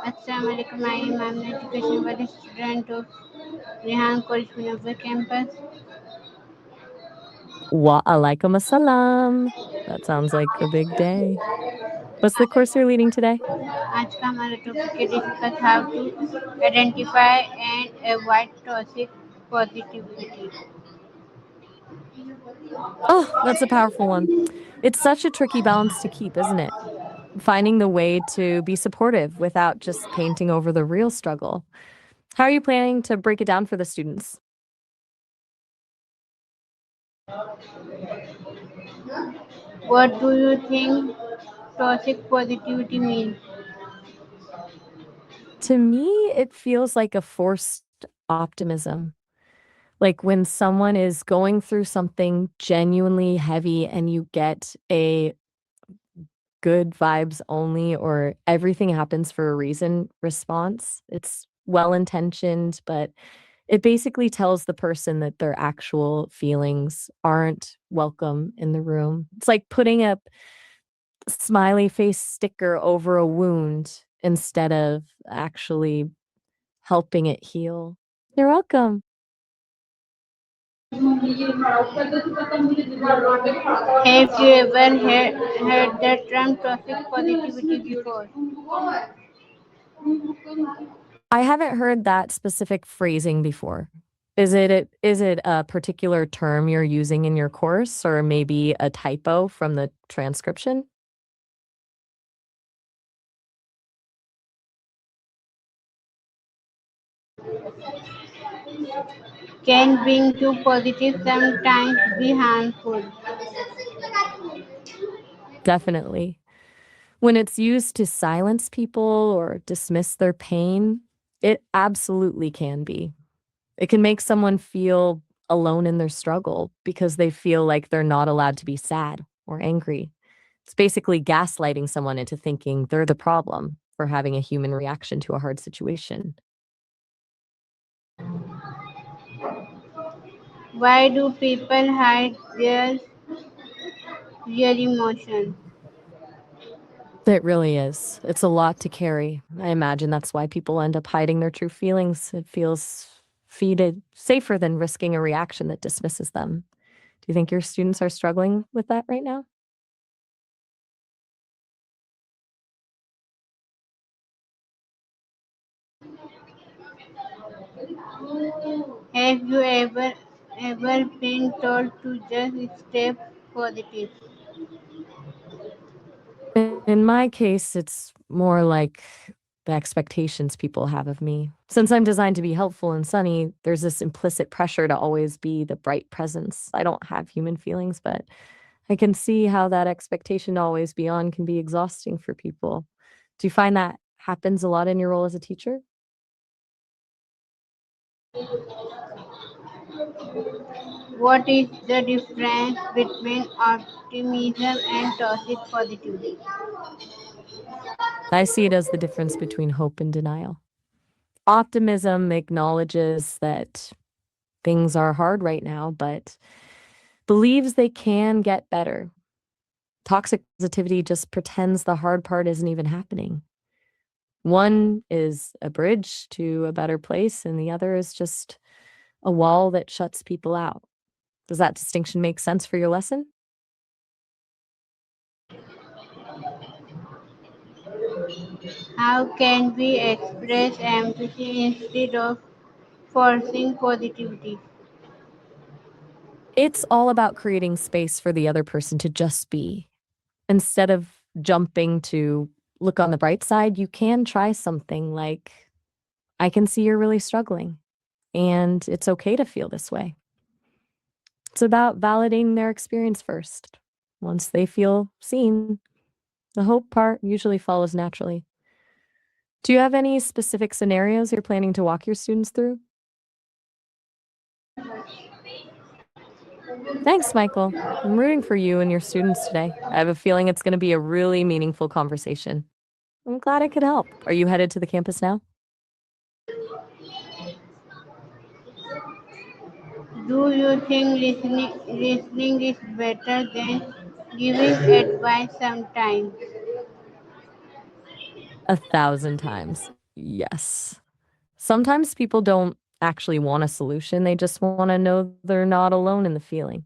Assalamu alaikum. I'm an education body student of Rehan College Punjab campus. Wa alaikum assalam. That sounds like a big day. What's the course you're leading today? आज का हमारा topic है discuss how to identify and avoid toxic positivity. Oh, that's a powerful one. It's such a tricky balance to keep, isn't it? Finding the way to be supportive without just painting over the real struggle. How are you planning to break it down for the students? What do you think toxic positivity means? To me, it feels like a forced optimism. Like when someone is going through something genuinely heavy and you get a good vibes only or everything happens for a reason response. It's well intentioned, but it basically tells the person that their actual feelings aren't welcome in the room. It's like putting a smiley face sticker over a wound instead of actually helping it heal. You're welcome. Have you ever heard the term toxic positivity before? I haven't heard that specific phrasing before. Is it a particular term you're using in your course or maybe a typo from the transcription? Can being too positive sometimes be harmful? Definitely. When it's used to silence people or dismiss their pain, it absolutely can be. It can make someone feel alone in their struggle because they feel like they're not allowed to be sad or angry. It's basically gaslighting someone into thinking they're the problem for having a human reaction to a hard situation. Why do people hide their real emotions? It really is. It's a lot to carry. I imagine that's why people end up hiding their true feelings. It feels feeded safer than risking a reaction that dismisses them. Do you think your students are struggling with that right now? Have you ever been told to just stay positive? In my case, it's more like the expectations people have of me. Since I'm designed to be helpful and sunny, there's this implicit pressure to always be the bright presence. I don't have human feelings, but I can see how that expectation to always be on can be exhausting for people. Do you find that happens a lot in your role as a teacher? What is the difference between optimism and toxic positivity? I see it as the difference between hope and denial. Optimism acknowledges that things are hard right now, but believes they can get better. Toxic positivity just pretends the hard part isn't even happening. One is a bridge to a better place, and the other is just a wall that shuts people out. Does that distinction make sense for your lesson? How can we express empathy instead of forcing positivity? It's all about creating space for the other person to just be. Instead of jumping to look on the bright side, you can try something like, I can see you're really struggling, and it's okay to feel this way. It's about validating their experience first. Once they feel seen, the hope part usually follows naturally. Do you have any specific scenarios you're planning to walk your students through? Thanks, Michael. I'm rooting for you and your students today. I have a feeling it's going to be a really meaningful conversation. I'm glad I could help. Are you headed to the campus now? Do you think listening is better than giving advice sometimes? 1,000 times. Yes. Sometimes people don't actually want a solution, they just wanna know they're not alone in the feeling.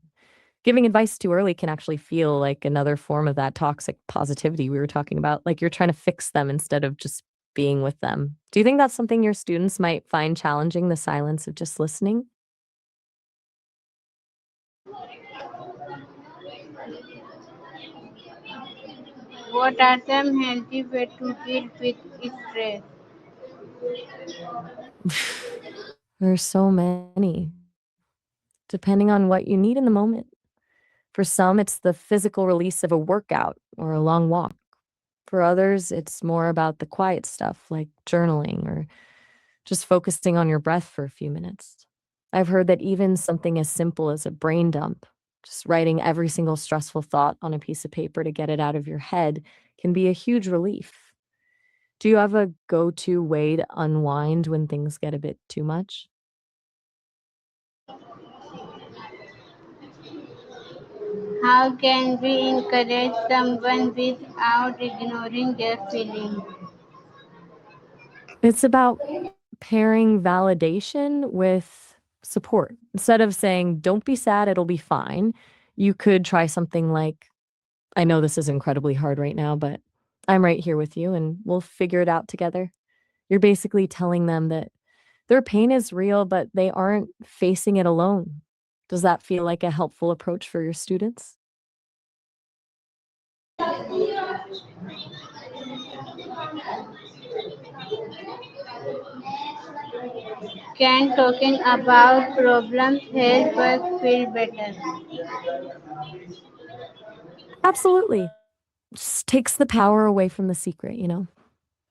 Giving advice too early can actually feel like another form of that toxic positivity we were talking about, like you're trying to fix them instead of just being with them. Do you think that's something your students might find challenging, the silence of just listening? What are some healthy ways to deal with stress? There's so many, depending on what you need in the moment. For some, it's the physical release of a workout or a long walk. For others, it's more about the quiet stuff like journaling or just focusing on your breath for a few minutes. I've heard that even something as simple as a brain dump, just writing every single stressful thought on a piece of paper to get it out of your head, can be a huge relief. Do you have a go to way to unwind when things get a bit too much? How can we encourage someone without ignoring their feelings? It's about pairing validation with support. Instead of saying, don't be sad, it'll be fine, you could try something like, I know this is incredibly hard right now, but I'm right here with you and we'll figure it out together. You're basically telling them that their pain is real, but they aren't facing it alone. Does that feel like a helpful approach for your students? Can talking about problems help us feel better? Absolutely. Just takes the power away from the secret, you know?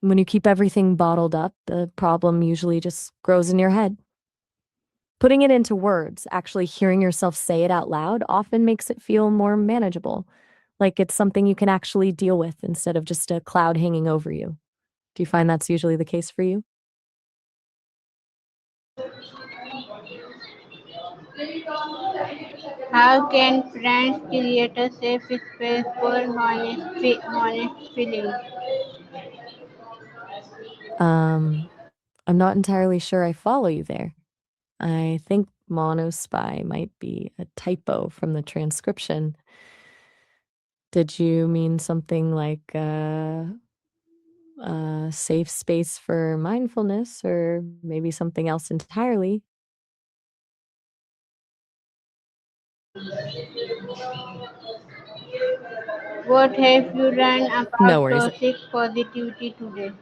When you keep everything bottled up, the problem usually just grows in your head. Putting it into words, actually hearing yourself say it out loud, often makes it feel more manageable, like it's something you can actually deal with instead of just a cloud hanging over you. Do you find that's usually the case for you? How can friends create a safe space for honest feelings? Um, I'm not entirely sure I follow you there. I think monospy might be a typo from the transcription. Did you mean something like a safe space for mindfulness or maybe something else entirely? What have you learned No about worries. toxic positivity today?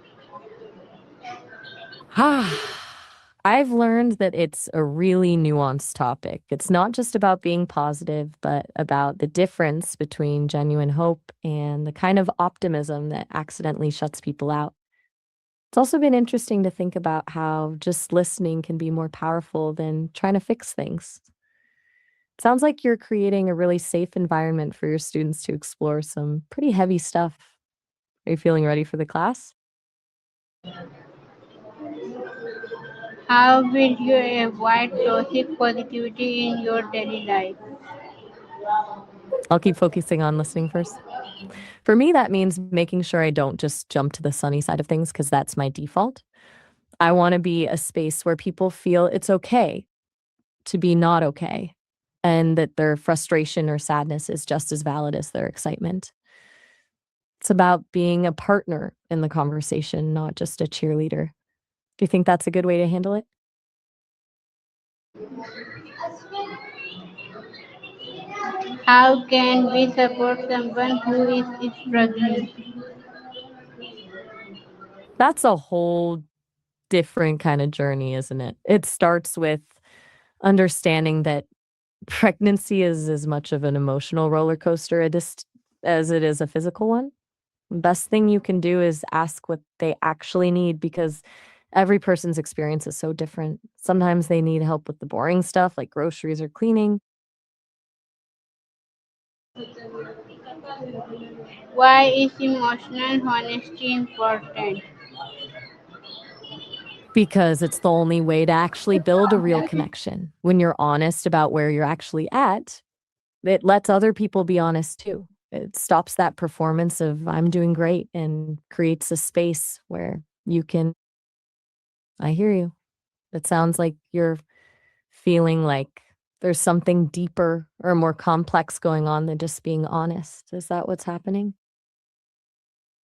I've learned that it's a really nuanced topic. It's not just about being positive, but about the difference between genuine hope and the kind of optimism that accidentally shuts people out. It's also been interesting to think about how just listening can be more powerful than trying to fix things. Sounds like you're creating a really safe environment for your students to explore some pretty heavy stuff. Are you feeling ready for the class? How will you avoid toxic positivity in your daily life? I'll keep focusing on listening first. For me, that means making sure I don't just jump to the sunny side of things because that's my default. I want to be a space where people feel it's okay to be not okay and that their frustration or sadness is just as valid as their excitement. It's about being a partner in the conversation, not just a cheerleader. Do you think that's a good way to handle it? How can we support someone who is struggling? That's a whole different kind of journey, isn't it? It starts with understanding that pregnancy is as much of an emotional roller coaster as it is a physical one. Best thing you can do is ask what they actually need because every person's experience is so different. Sometimes they need help with the boring stuff like groceries or cleaning Why is emotional honesty important? because it's the only way to actually build a real connection. When you're honest about where you're actually at, it lets other people be honest too. it stops that performance of "I'm doing great," and creates a space where you can I hear you. It sounds like you're feeling like there's something deeper or more complex going on than just being honest. Is that what's happening?